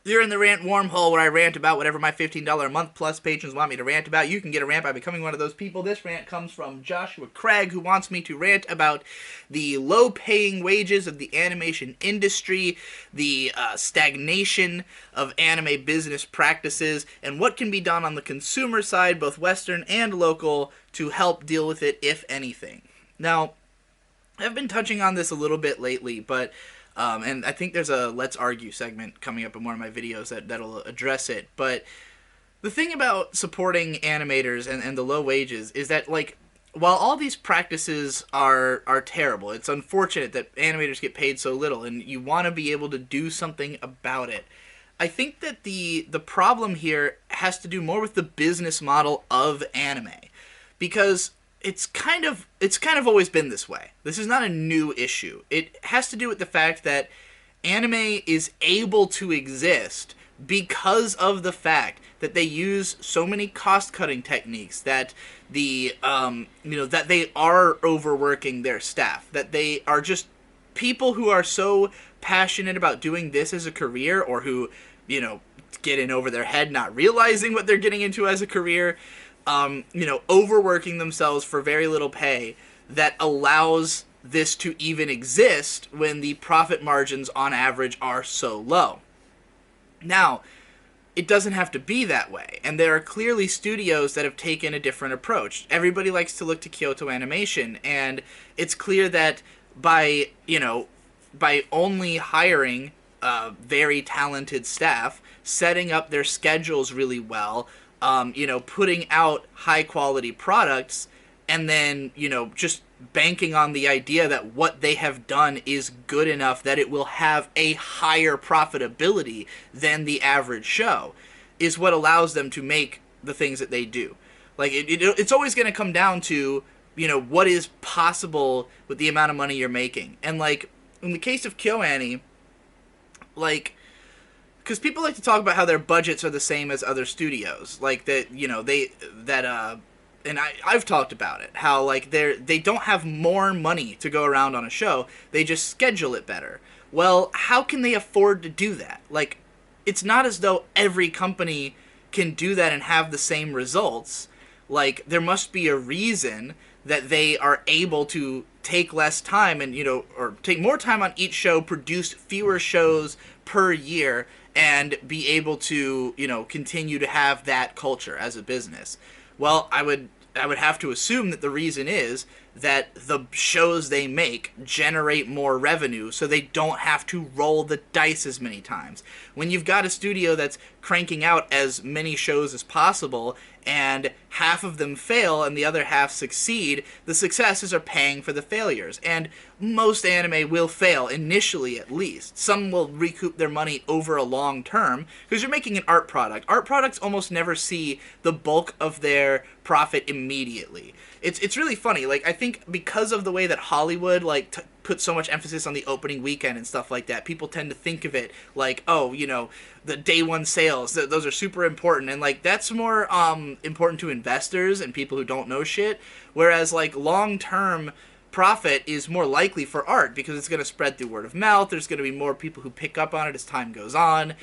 You're in the rant wormhole where I rant about whatever my $15 a month plus patrons want me to rant about. You can get a rant by becoming one of those people. This rant comes from Joshua Craig, who wants me to rant about the low-paying wages of the animation industry, the stagnation of anime business practices, and what can be done on the consumer side, both Western and local, to help deal with it, if anything. Now, I've been touching on this a little bit lately, but and I think there's a Let's Argue segment coming up in one of my videos that'll address it. But the thing about supporting animators and the low wages is that, like, while all these practices are terrible, it's unfortunate that animators get paid so little, and you want to be able to do something about it. I think that the problem here has to do more with the business model of anime, because it's kind of always been this way. This is not a new issue. It has to do with the fact that anime is able to exist because of the fact that they use so many cost-cutting techniques, that that they are overworking their staff, that they are just people who are so passionate about doing this as a career, or who, get in over their head not realizing what they're getting into as a career, overworking themselves for very little pay, that allows this to even exist when the profit margins on average are so low. Now, it doesn't have to be that way, and there are clearly studios that have taken a different approach. Everybody likes to look to Kyoto Animation, and it's clear that by only hiring very talented staff, setting up their schedules really well, putting out high-quality products, and then, just banking on the idea that what they have done is good enough that it will have a higher profitability than the average show, is what allows them to make the things that they do. Like, it's always going to come down to, what is possible with the amount of money you're making. And, like, in the case of KyoAni, like, because people like to talk about how their budgets are the same as other studios, like that, and I've talked about it, how, like, they don't have more money to go around on a show, they just schedule it better. Well, how can they afford to do that? Like, it's not as though every company can do that and have the same results. Like, there must be a reason that they are able to take less time and, or take more time on each show, produce fewer shows per year, and be able to, continue to have that culture as a business. Well, I would have to assume that the reason is that the shows they make generate more revenue, so they don't have to roll the dice as many times. When you've got a studio that's cranking out as many shows as possible, and half of them fail and the other half succeed, the successes are paying for the failures. And most anime will fail, initially at least. Some will recoup their money over a long term, because you're making an art product. Art products almost never see the bulk of their profit immediately. It's really funny. Like, I think because of the way that Hollywood, like, put so much emphasis on the opening weekend and stuff like that, people tend to think of it like, oh, the day one sales, those are super important, and, like, that's more important to investors and people who don't know shit, whereas, like, long-term profit is more likely for art, because it's going to spread through word of mouth. There's going to be more people who pick up on it as time goes on.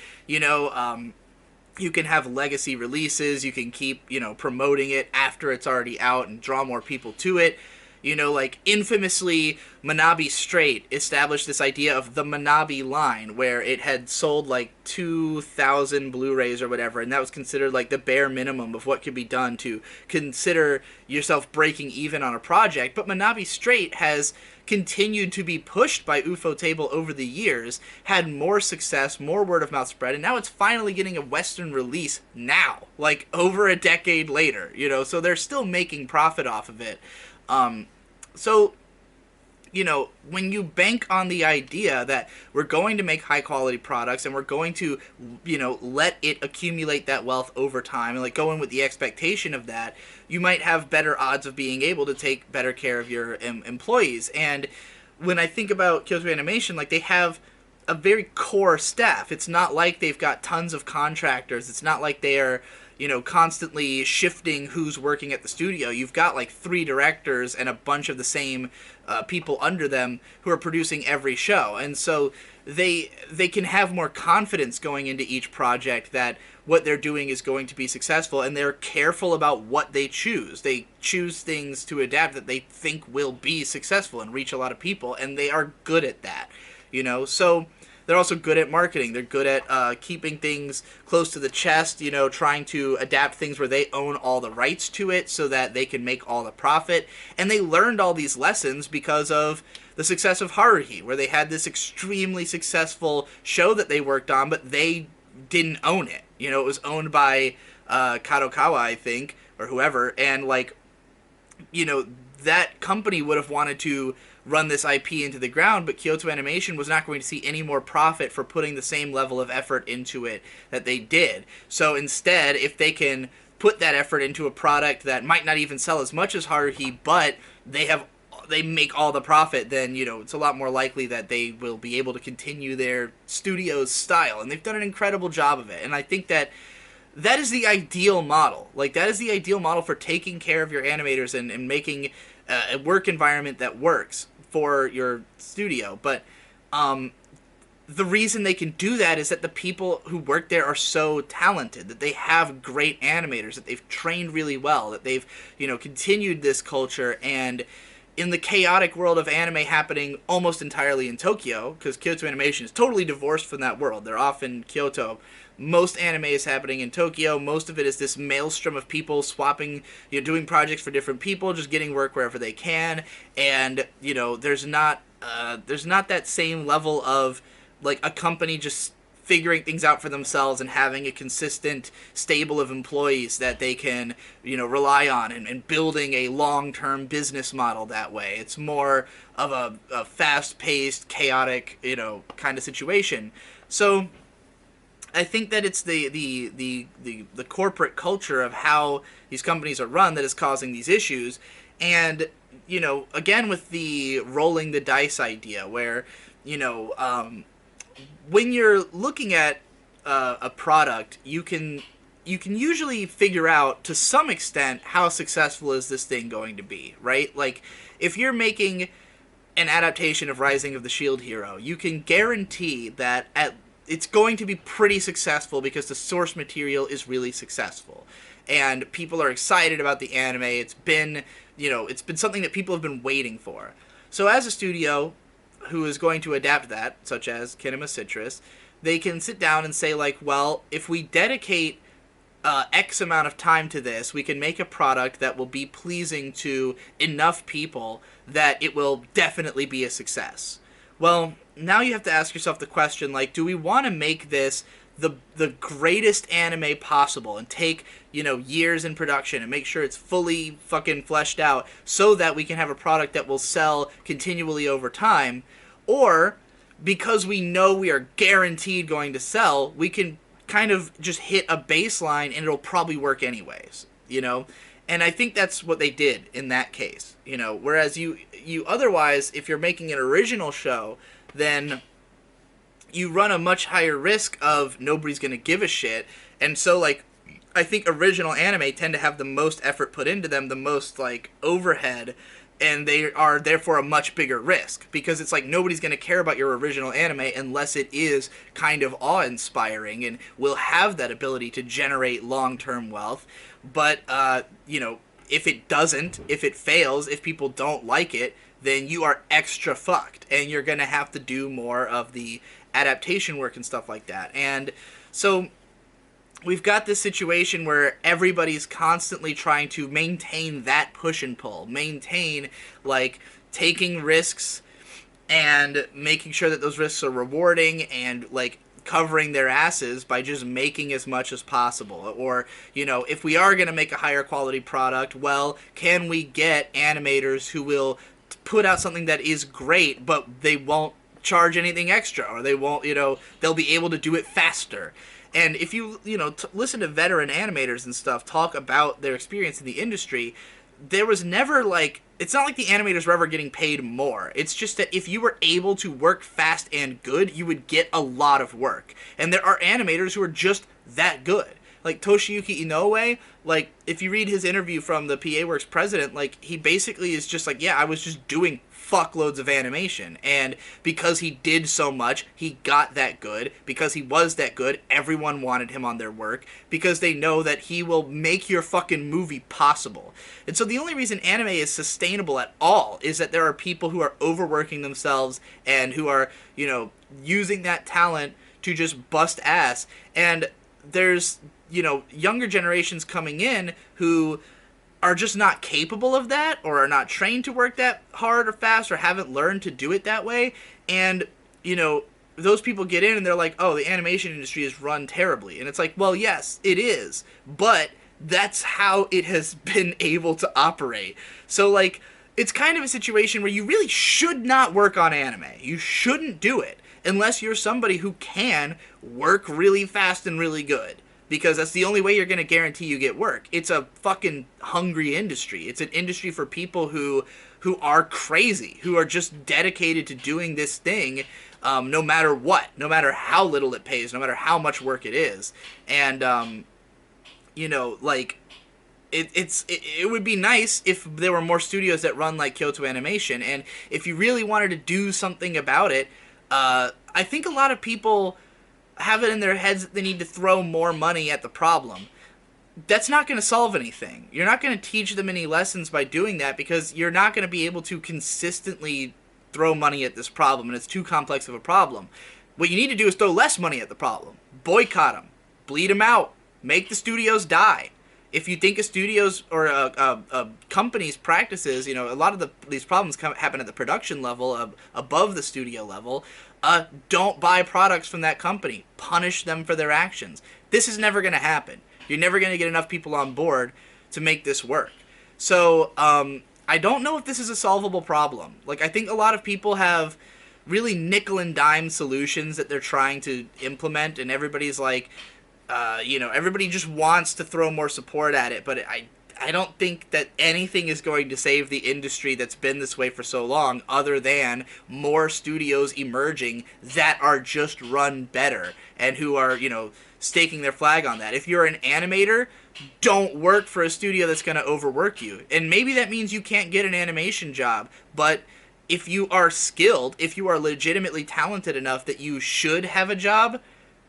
You can have legacy releases, you can keep, promoting it after it's already out and draw more people to it. Like, infamously, Manabi Straight established this idea of the Manabi line, where it had sold, like, 2,000 Blu-rays or whatever, and that was considered, like, the bare minimum of what could be done to consider yourself breaking even on a project. But Manabi Straight has continued to be pushed by Ufotable over the years, had more success, more word-of-mouth spread, and now it's finally getting a Western release now, like, over a decade later, so they're still making profit off of it. So, when you bank on the idea that we're going to make high-quality products and we're going to, let it accumulate that wealth over time, and, like, go in with the expectation of that, you might have better odds of being able to take better care of your employees. And when I think about Kyoto Animation, like, they have a very core staff. It's not like they've got tons of contractors. It's not like they are, constantly shifting who's working at the studio. You've got, like, 3 directors and a bunch of the same people under them who are producing every show. And so they can have more confidence going into each project that what they're doing is going to be successful, and they're careful about what they choose. They choose things to adapt that they think will be successful and reach a lot of people, and they are good at that, you know. So they're also good at marketing. They're good at keeping things close to the chest, you know, trying to adapt things where they own all the rights to it so that they can make all the profit. And they learned all these lessons because of the success of Haruhi, where they had this extremely successful show that they worked on, but they didn't own it. You know, it was owned by Kadokawa, I think, or whoever, and, like, you know, that company would have wanted to run this IP into the ground, but Kyoto Animation was not going to see any more profit for putting the same level of effort into it that they did. So instead, if they can put that effort into a product that might not even sell as much as Haruhi, but they make all the profit, then, you know, it's a lot more likely that they will be able to continue their studio's style. And they've done an incredible job of it. And I think that that is the ideal model. Like, that is the ideal model for taking care of your animators and making a work environment that works for your studio. But the reason they can do that is that the people who work there are so talented, that they have great animators, that they've trained really well, that they've, you know, continued this culture. And in the chaotic world of anime happening almost entirely in Tokyo, because Kyoto Animation is totally divorced from that world. They're off in Kyoto. Most anime is happening in Tokyo. Most of it is this maelstrom of people swapping, you know, doing projects for different people, just getting work wherever they can. And, you know, there's not that same level of, like, a company just figuring things out for themselves and having a consistent stable of employees that they can, you know, rely on, and building a long-term business model that way. It's more of a fast-paced, chaotic, you know, kind of situation. So I think that it's the corporate culture of how these companies are run that is causing these issues. And, you know, again, with the rolling the dice idea, where, you know, when you're looking at a product, you can usually figure out to some extent how successful is this thing going to be, right? Like, if you're making an adaptation of Rising of the Shield Hero, you can guarantee that it's going to be pretty successful because the source material is really successful. And people are excited about the anime. It's been, you know, it's been something that people have been waiting for. So as a studio who is going to adapt that, such as Kinema Citrus, they can sit down and say, like, well, if we dedicate X amount of time to this, we can make a product that will be pleasing to enough people that it will definitely be a success. Well, now you have to ask yourself the question, like, do we want to make this the greatest anime possible and take, you know, years in production and make sure it's fully fucking fleshed out so that we can have a product that will sell continually over time? Or, because we know we are guaranteed going to sell, we can kind of just hit a baseline and it'll probably work anyways, you know? And I think that's what they did in that case, you know? Whereas you otherwise, if you're making an original show, then you run a much higher risk of nobody's going to give a shit. And so, like, I think original anime tend to have the most effort put into them, the most, like, overhead, and they are therefore a much bigger risk, because it's like nobody's going to care about your original anime unless it is kind of awe-inspiring and will have that ability to generate long-term wealth. But, you know, if it doesn't, if it fails, if people don't like it, then you are extra fucked, and you're going to have to do more of the adaptation work and stuff like that. And so we've got this situation where everybody's constantly trying to maintain that push and pull, maintain, like, taking risks and making sure that those risks are rewarding, and, like, covering their asses by just making as much as possible. Or, you know, if we are going to make a higher quality product, well, can we get animators who will put out something that is great, but they won't charge anything extra, or they won't, you know, they'll be able to do it faster. And if you, you know, listen to veteran animators and stuff talk about their experience in the industry, there was never, like, it's not like the animators were ever getting paid more. It's just that if you were able to work fast and good, you would get a lot of work. And there are animators who are just that good. like Toshiyuki Inoue, like if you read his interview from the PA Works president, like he basically is just like, yeah, I was just doing fuckloads of animation, and because he did so much, he got that good. Because he was that good, everyone wanted him on their work, because they know that he will make your fucking movie possible. And so the only reason anime is sustainable at all is that there are people who are overworking themselves and who are, you know, using that talent to just bust ass. And there's, you know, younger generations coming in who are just not capable of that, or are not trained to work that hard or fast, or haven't learned to do it that way. And, you know, those people get in and they're like, oh, the animation industry is run terribly. And it's like, well, yes, it is, but that's how it has been able to operate. So, like, it's kind of a situation where you really should not work on anime. You shouldn't do it unless you're somebody who can work really fast and really good. Because that's the only way you're going to guarantee you get work. It's a fucking hungry industry. It's an industry for people who are crazy, who are just dedicated to doing this thing, no matter what, no matter how little it pays, no matter how much work it is. And, you know, like, it would be nice if there were more studios that run like Kyoto Animation. And if you really wanted to do something about it, I think a lot of people have it in their heads that they need to throw more money at the problem. That's not going to solve anything. You're not going to teach them any lessons by doing that, because you're not going to be able to consistently throw money at this problem, and it's too complex of a problem. What you need to do is throw less money at the problem. Boycott them. Bleed them out. Make the studios die. If you think a studio's or a company's practices, you know, a lot of these problems happen at the production level, above the studio level. Don't buy products from that company. Punish them for their actions. This is never going to happen. You're never going to get enough people on board to make this work. So, I don't know if this is a solvable problem. Like, I think a lot of people have really nickel and dime solutions that they're trying to implement, and everybody's like, you know, everybody just wants to throw more support at it, but I don't think that anything is going to save the industry that's been this way for so long, other than more studios emerging that are just run better, and who are, you know, staking their flag on that. If you're an animator, don't work for a studio that's going to overwork you. And maybe that means you can't get an animation job, but if you are skilled, if you are legitimately talented enough that you should have a job,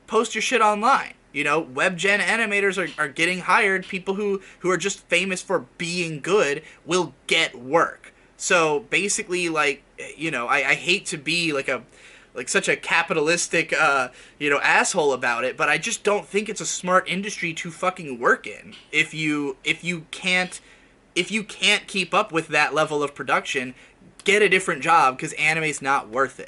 post your shit online. You know, webgen animators are getting hired. People who are just famous for being good will get work. So basically, like, you know, I hate to be like such a capitalistic, you know, asshole about it, but I just don't think it's a smart industry to fucking work in. If you can't keep up with that level of production, get a different job, because anime's not worth it.